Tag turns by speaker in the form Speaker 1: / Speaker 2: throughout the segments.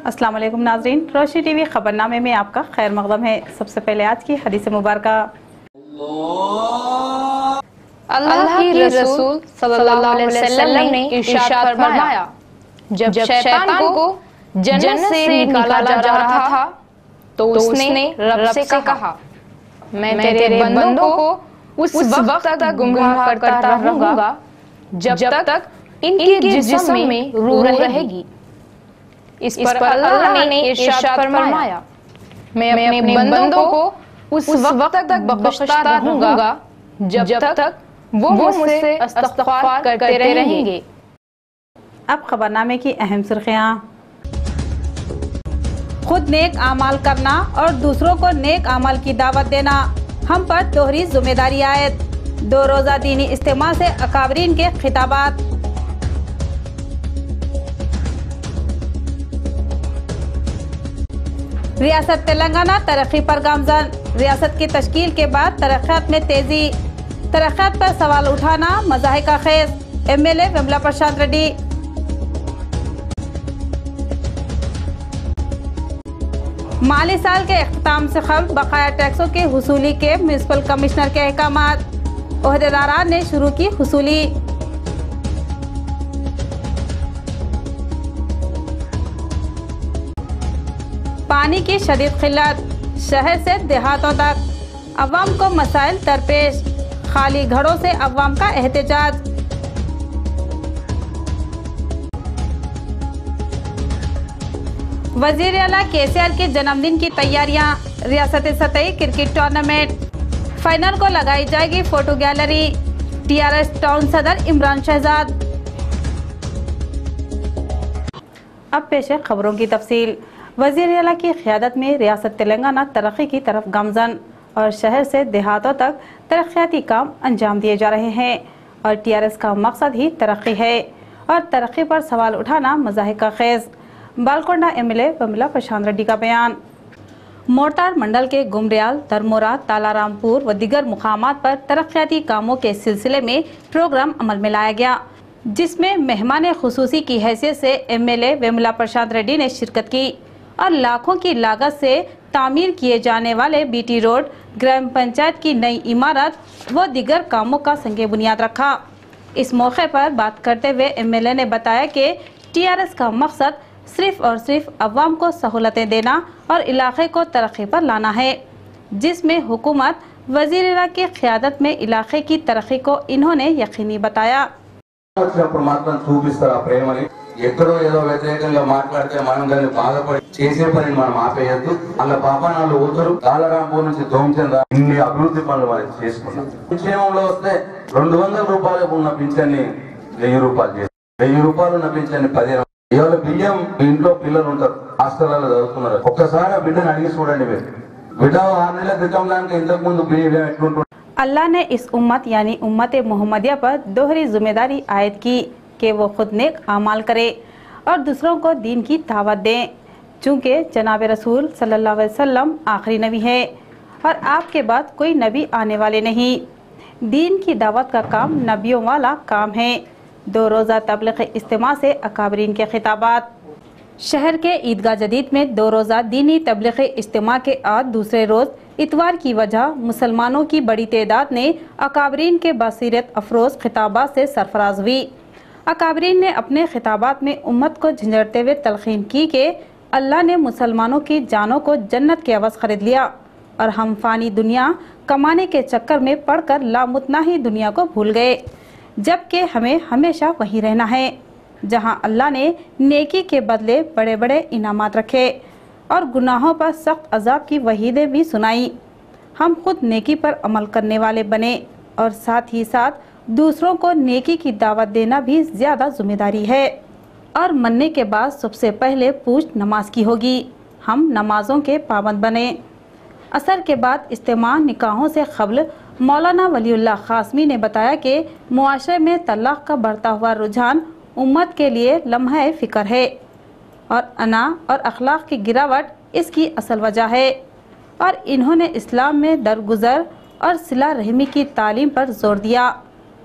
Speaker 1: अस्सलाम वालेकुम नाज़रीन, रोशनी टीवी खबरनामे में आपका खैर मक़दम है। सबसे पहले आज की हदीस मुबारका।
Speaker 2: अल्लाह की रसूल सल्लल्लाहु अलैहि वसल्लम ने इरशाद फरमाया, जब शैतान को जन्नत से निकाला जा रहा था तो उसने रब से कहा, मैं तेरे बंदों को उस वक्त तक गुमराह करता रहूंगा जब तक इनके जिस्म में रूह रहेगी। इस पर अल्लाह ने इरशाद फरमाया, मैं अपने बंदों को उस वक्त तक बख्शता रहूंगा जब तक वो मुझसे इस्तिग़फ़ार करते रहेंगे।
Speaker 1: अब खबरनामे की अहम सुर्खियाँ। खुद नेक आमाल करना और दूसरों को नेक आमाल की दावत देना हम पर दोहरी जिम्मेदारी आयत। 2 रोज़ा दीनी इज्तिमा से अकाबरीन के खिताबात। रियासत तेलंगाना तरक्की पर गामजन। रियासत की तश्कील के बाद तरक्यात में तेजी। तरक्यात पर सवाल उठाना मज़ाहिर का खेज। एमएलए विमला प्रशांत रेड्डी। माली साल के इख्तिताम से कबल बकाया टैक्सों के हुसूली के म्युनिसिपल कमिश्नर के अहकामात। ओहदेदारान ने शुरू की हुसूली। पानी की शदीद किल्लत, शहर से देहातों तक अवाम को मसाइल दरपेश। खाली घरों से अवाम का एहतजाज। वजीर आला केसीआर के जन्मदिन की तैयारियां। रियासत सतही क्रिकेट टूर्नामेंट फाइनल को लगाई जाएगी फोटो गैलरी। टीआरएस टाउन सदर इमरान शहजाद। अब पेश है खबरों की तफसील। वज़ीर आला की क़यादत में रियासत तेलंगाना तरक्की की तरफ गामजन और शहर से देहातों तक तरक्याती काम अंजाम दिए जा रहे हैं और टीआरएस का मकसद ही तरक्की है और तरक्की पर सवाल उठाना मज़ाहिर का खेज। बालकोंडा एमएलए विमला प्रशांत रेड्डी का बयान। मोरताड़ मंडल के गुमरियाल, धर्मोरा, तालारामपुर व दीगर मुकामात पर तरक्याती कामों के सिलसिले में प्रोग्राम अमल में लाया गया, जिसमें मेहमान खुसूसी की हैसियत से एमएलए विमला प्रशांत रेड्डी ने शिरकत की और लाखों की लागत से तामीर किए जाने वाले बीटी रोड, ग्राम पंचायत की नई इमारत व दीगर कामों का संगे बुनियाद रखा। इस मौके पर बात करते हुए एमएलए ने बताया कि टीआरएस का मकसद सिर्फ और सिर्फ अवाम को सहूलतें देना और इलाके को तरक्की पर लाना है, जिसमें हुकूमत वज़ीर आला की क़यादत में इलाके की तरक्की को इन्होंने यकीनी बताया।
Speaker 3: ఎక్కడో ఏదో వ్యతిరేకంగా మాట్లాడితే మనం దాన్ని బాధపడి చేసే పనిని మనం ఆపేయద్దు. అలా పాపనాలు ఊతరు కాలరాంపూర్ నుంచి దోమచంద్ర ఇన్ని అభివృద్ధి పనులు మనం చేసుకున్నాం. సంక్షేమంలో వస్తే 200 రూపాయలకు ఉన్న పింఛన్ని 1000 రూపాయలు చేసి 1000 రూపాయలు ఉన్న పింఛన్ని 10,000. ఇవాళ బియ్యం ఇంట్లో పిల్లలు ఉంటారు, హాస్టల్లో చదువుతున్నారు. ఒక్కసారి బిడ్డను అడిగి చూడండి. మీరు బిడ్డ 6 నెలల క్రితం దానికి ఇంతకు ముందు బియ్యం ఎట్లుంటుంది.
Speaker 1: अल्लाह ने इस उम्मत यानी उम्मत मोहम्मदिया पर दोहरी जिम्मेदारी आयद की कि वो खुद नेक आमाल करे और दूसरों को दीन की दावत दें, चूँकि जनाब रसूल सल्लल्लाहु अलैहि वसल्लम आखिरी नबी है और आपके बाद कोई नबी आने वाले नहीं। दीन की दावत का काम नबियों वाला काम है। 2 रोज़ा तबलीग इज्तिमा से अकाबरीन के खिताबात। शहर के ईदगाह जदीद में 2 रोज़ा दीनी तबलीग इज्तिमा के आज दूसरे रोज़ इतवार की वजह मुसलमानों की बड़ी तादाद ने अकाबरीन के बसीरत अफरोज़ खिताबात से सरफराज हुई। अकाबरीन ने अपने खिताबात में उम्मत को झंझोड़ते हुए तलखीन की कि अल्लाह ने मुसलमानों की जानों को जन्नत के अवज़ खरीद लिया और हम फ़ानी दुनिया कमाने के चक्कर में पड़कर लामुतनाही दुनिया को भूल गए, जबकि हमें हमेशा वहीं रहना है जहां अल्लाह ने नेकी के बदले बड़े बड़े इनामात रखे और गुनाहों पर सख्त अजाब की वहीदें भी सुनाई। हम खुद नेकी पर अमल करने वाले बने और साथ ही साथ दूसरों को नेकी की दावत देना भी ज़्यादा जिम्मेदारी है और मरने के बाद सबसे पहले पूछ नमाज की होगी। हम नमाजों के पाबंद बने। असर के बाद इज्तिमा निकाहों से क़ब्ल मौलाना वलीउल्लाह क़ासमी ने बताया कि मुआशरे में तलाक़ का बढ़ता हुआ रुझान उम्मत के लिए लम्हा फ़िक्र है और अना और अखलाक की गिरावट इसकी असल वजह है और इन्होंने इस्लाम में दरगुजर और सिला रहमी की तालीम पर जोर दिया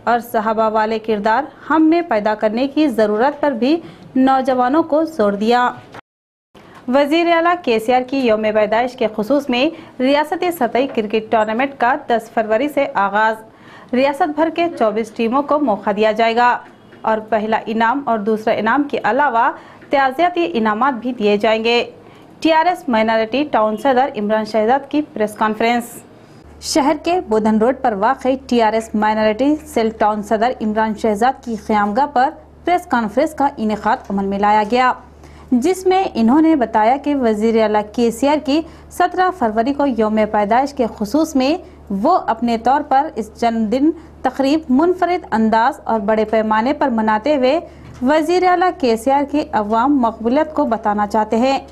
Speaker 1: और सहाबा वाले किरदार हम में पैदा करने की ज़रूरत पर भी नौजवानों को जोर दिया। वजीर आला KCR की यौम पैदाइश के खुसूस में रियासती सतही क्रिकेट टूर्नामेंट का 10 फरवरी से आगाज। रियासत भर के 24 टीमों को मौका दिया जाएगा और पहला इनाम और दूसरा इनाम के अलावा त्याजियाती इनामात भी दिए जाएंगे। TRS माइनॉरिटी टाउन सदर इमरान शहजाद की प्रेस कॉन्फ्रेंस। शहर के बोधन रोड पर वाक़ई TRS माइनॉरिटी सेल टाउन सदर इमरान शहजाद की क़यामगाह पर प्रेस कॉन्फ्रेंस का इनेकाद अमल में लाया गया, जिसमें इन्होंने बताया कि वज़ीर आला KCR की 17 फरवरी को यौम पैदाइश के खुसूस में वो अपने तौर पर इस जन्मदिन तकरीब मुनफरिद अंदाज और बड़े पैमाने पर मनाते हुए वज़ीर आला KCR की अवाम मकबूलियत को बताना चाहते हैं,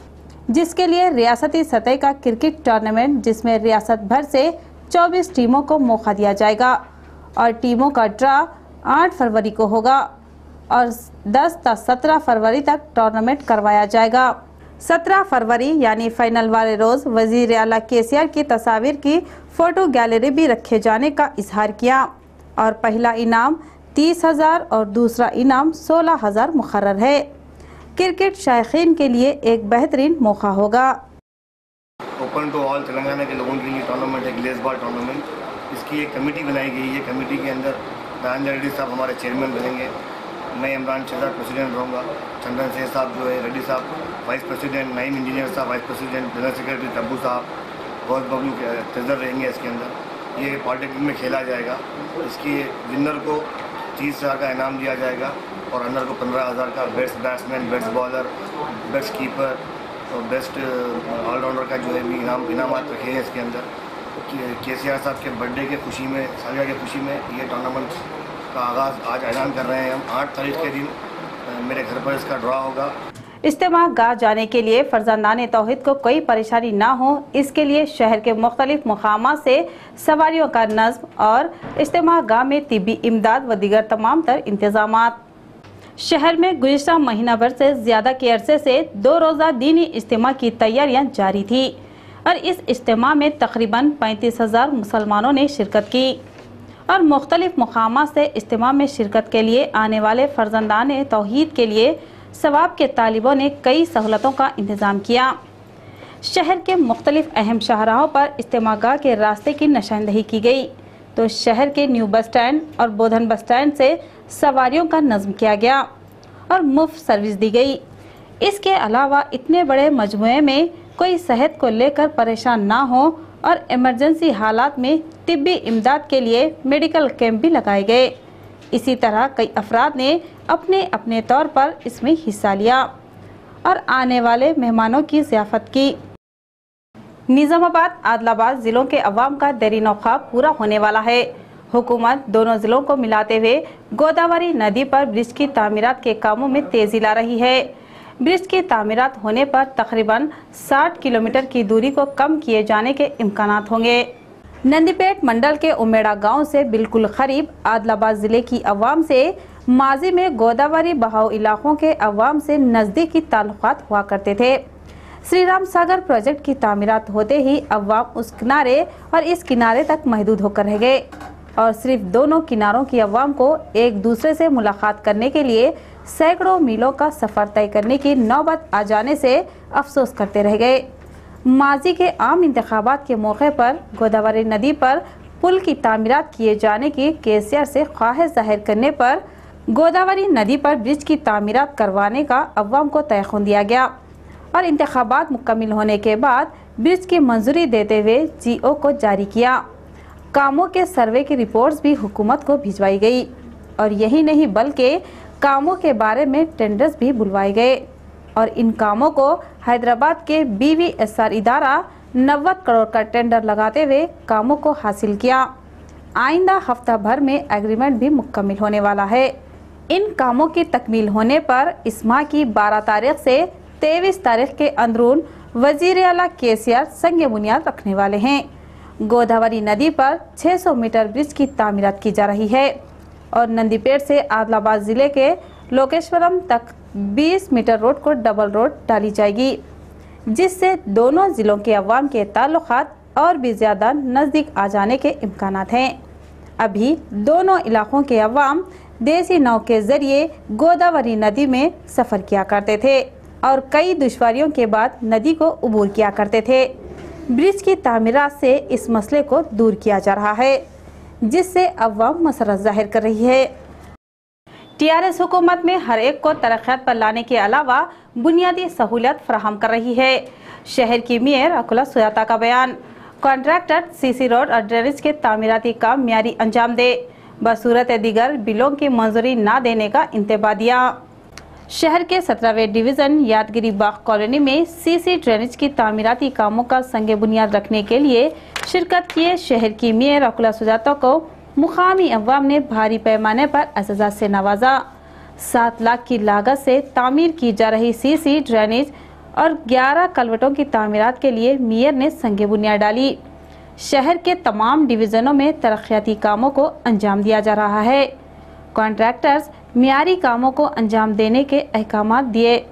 Speaker 1: जिसके लिए रियासती सतह का क्रिकेट टूर्नामेंट जिसमें रियासत भर से 24 टीमों को मौका दिया जाएगा और टीमों का ड्रा 8 फरवरी को होगा और 10 से 17 फरवरी तक टूर्नामेंट करवाया जाएगा। 17 फरवरी यानी फाइनल वाले रोज़ वज़ीर आला KCR की तस्वीर की फ़ोटो गैलरी भी रखे जाने का इजहार किया और पहला इनाम 30,000 और दूसरा इनाम 16,000 मुकर्रर है। क्रिकेट शायकीन के लिए एक बेहतरीन मौका होगा।
Speaker 4: ओपन टू ऑल तेलंगाना के लोगों के लिए टूर्नामेंट है, ग्लेस बॉल टूर्नामेंट। इसकी एक कमेटी बनाई गई है। कमेटी के अंदर दयानंद रेड्डी साहब हमारे चेयरमैन बनेंगे, मैं इमरान शहजाद प्रेसिडेंट रहूँगा, चंदन शेख साहब जो है रेड्डी साहब वाइस प्रेसिडेंट, नईम इंजीनियर साहब vice president, general secretary Tabu साहब, बहुत बबलू ट्रेजर रहेंगे। इसके अंदर ये पॉलिटेक्निक में खेला जाएगा। इसकी विनर को 30,000 का इनाम दिया जाएगा और रनर को 15,000 का। Best batsman, best bowler, best keeper और बेस्ट ऑलराउंडर का जो है भी इनामात रखे हैं इसके अंदर। KCR साहब के बर्थडे के खुशी में, सालगिरह की खुशी में ये टूर्नामेंट का आगाज़ आज ऐलान कर रहे हैं हम। 8 तारीख के दिन मेरे घर पर इसका ड्रा होगा।
Speaker 1: इज्तिमा गाह जाने के लिए फर्जंदान तौहीद को कोई परेशानी ना हो, इसके लिए शहर के मुख्तलिफ मुकामात से सवारियों का नज़्म और इज्तिमा गाह में तिब्बी इमदाद व दीगर तमाम तर इंतजामात। शहर में गुज़िश्ता महीना भर से ज़्यादा के अरसे से 2 रोज़ा दीनी इज्तिमा की तैयारियां जारी थी और इस इज्तिमा में तकरीबन 35,000 मुसलमानों ने शिरकत की और मुख्तलिफ मुकामात से इज्तिमा में शिरकत के लिए आने वाले फर्जंदान तौहीद के लिए सवाब के तालिबों ने कई सहूलतों का इंतज़ाम किया। शहर के मुख्तलिफ अहम शाहराहों पर इज्तिमा गाह के रास्ते की निशानदही की गई, तो शहर के न्यू बस स्टैंड और बोधन बस स्टैंड से सवारियों का नज़्म किया गया और मुफ्त सर्विस दी गई। इसके अलावा इतने बड़े मजमुए में कोई सेहत को लेकर परेशान ना हो और इमरजेंसी हालात में तिब्बी इमदाद के लिए मेडिकल कैंप भी लगाए गए। इसी तरह कई अफराद ने अपने अपने तौर पर इसमें हिस्सा लिया और आने वाले मेहमानों की ज़ियाफ़त की। निज़ामाबाद आदिलाबाद ज़िलों के अवाम का देरीन ख्वाब पूरा होने वाला है। हुकूमत दोनों ज़िलों को मिलाते हुए गोदावरी नदी पर ब्रिज की तामीरात के कामों में तेज़ी ला रही है। ब्रिज की तामीरात होने पर तकरीबन 60 किलोमीटर की दूरी को कम किए जाने के इम्कानात होंगे। नंदीपेट मंडल के उमेड़ा गांव से बिल्कुल करीब आदिलाबाद ज़िले की अवाम से माजी में गोदावरी बहाव इलाकों के अवाम से नज़दीकी ताल्लुकात हुआ करते थे। श्री राम सागर प्रोजेक्ट की तामीरात होते ही अवाम उस किनारे और इस किनारे तक महदूद होकर रह गए और सिर्फ दोनों किनारों की अवाम को एक दूसरे से मुलाकात करने के लिए सैकड़ों मीलों का सफ़र तय करने की नौबत आ जाने से अफसोस करते रह गए। माजी के आम इंतखाबात के मौके पर गोदावरी नदी पर पुल की तामीरात किए जाने की KCR से ख्वाहिश जाहिर करने पर गोदावरी नदी पर ब्रिज की तामीरात करवाने का अवाम को तयख़ुन दिया गया और इंतखाबात मुकम्मिल होने के बाद ब्रिज की मंजूरी देते हुए GO को जारी किया। कामों के सर्वे की रिपोर्ट्स भी हुकूमत को भिजवाई गई और यही नहीं बल्कि कामों के बारे में टेंडर्स भी बुलवाए गए और इन कामों को हैदराबाद के BVSR इदारा 90 करोड़ का टेंडर लगाते हुए कामों को हासिल किया। आइंदा हफ्ता भर में एग्रीमेंट भी मुकम्मिल होने वाला है। इन कामों की तकमील होने पर इस माह की 12 तारीख से 23 तारीख के अंदरून वज़ीर आला KCR संग बुनियाद रखने वाले हैं। गोदावरी नदी पर 600 मीटर ब्रिज की तामीरात की जा रही है और नंदीपेट से आदिलाबाद ज़िले के लोकेश्वरम तक 20 मीटर रोड को डबल रोड डाली जाएगी, जिससे दोनों ज़िलों के अवाम के ताल्लुकात और भी ज़्यादा नज़दीक आ जाने के इम्कानात हैं। अभी दोनों इलाकों के अवाम देसी नाव के ज़रिए गोदावरी नदी में सफ़र किया करते थे और कई दुश्वारियों के बाद नदी को अबूर किया करते थे। ब्रिज की तामीरात से इस मसले को दूर किया जा रहा है, जिससे अवाम मसरत जाहिर कर रही है। टीआरएस हुकूमत में हर एक को तरक्यात पर लाने के अलावा बुनियादी सहूलियत फराहम कर रही है। शहर की मेयर अकुला सुजाता का बयान। कॉन्ट्रैक्टर सीसी रोड और ड्रेनेज के तामीराती काम मियारी अंजाम दे, बसूरत दीगर बिलों की मंजूरी ना देने का इंतबा दिया। शहर के 17वें डिवीज़न यादगिरी बाग कॉलोनी में सीसी ड्रेनेज की तामीराती कामों का संगे बुनियाद रखने के लिए शिरकत किए शहर की मेयर अकुला सुजाता को मुकामी अवाम ने भारी पैमाने पर एजाज़ से नवाजा। 7 लाख की लागत से तामीर की जा रही सीसी ड्रेनेज और 11 कलवटों की तामीरात के लिए मेयर ने संगे बुनियाद डाली। शहर के तमाम डिवीज़नों में तरक्याती कामों को अंजाम दिया जा रहा है। कॉन्ट्रैक्टर्स मियारी कामों को अंजाम देने के अहकाम दिए।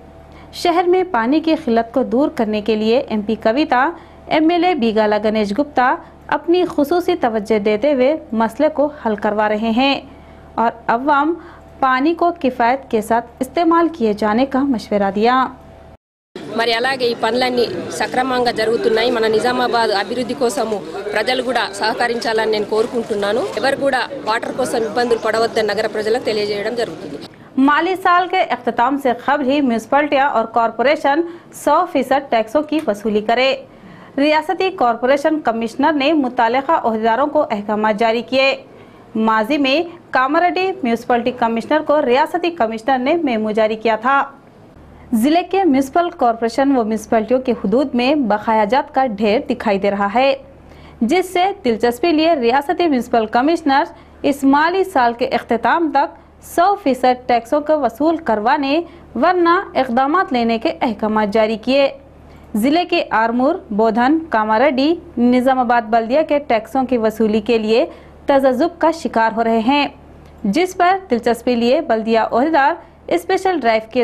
Speaker 1: शहर में पानी की किल्लत को दूर करने के लिए MP कविता, MLA बीगाला गणेश गुप्ता अपनी खुसूसी तवज्जो देते हुए मसले को हल करवा रहे हैं और अवाम पानी को किफ़ायत के साथ इस्तेमाल किए जाने का मशवरा दिया।
Speaker 5: మరి అలాగే ఈ పనులన్నీ సక్రమంగా జరుగుతున్నాయి। మన నిజామాబాద్ అభివృద్ధి కోసము ప్రజలు కూడా సహకరించాలని నేను కోరుకుంటున్నాను। ఎవరు కూడా వాటర్ కోసం ఇబ్బందులు పడవద్దని నగర ప్రజలకు తెలియజేయడం జరుగుతుంది।
Speaker 1: माली साल के अख्ताम से कबल ही म्यूनसिपलिटियाँ और कॉरपोरेशन 100% टैक्सों की वसूली करे। रियासती कॉरपोरेशन कमिश्नर ने मुतालिका ओहदेदारों को अहकाम जारी किए। माजी में कामारेड्डी म्यूनसिपलिटी कमिश्नर को रियासती कमिश्नर ने मेमो जारी किया था। जिले के म्यूनसिपल कॉरपोरेशन व म्यूनसिपलिटियों के हुदूद में बकायाजात का ढेर दिखाई दे रहा है, जिससे दिलचस्पी लिए रियासती म्यूनसिपल कमिश्नर इस माली साल के अख्ताम तक 100% टैक्सों को वसूल करवाने वरना इक़दामात लेने के अहकाम जारी किए। जिले के आरमूर, बोधन, कामारेड्डी, निज़ामाबाद बल्दिया के टैक्सों की वसूली के लिए तज़ब्ज़ुब का शिकार हो रहे हैं, जिस पर दिलचस्पी लिए बल्दिया ओहदेदार स्पेशल ड्राइव के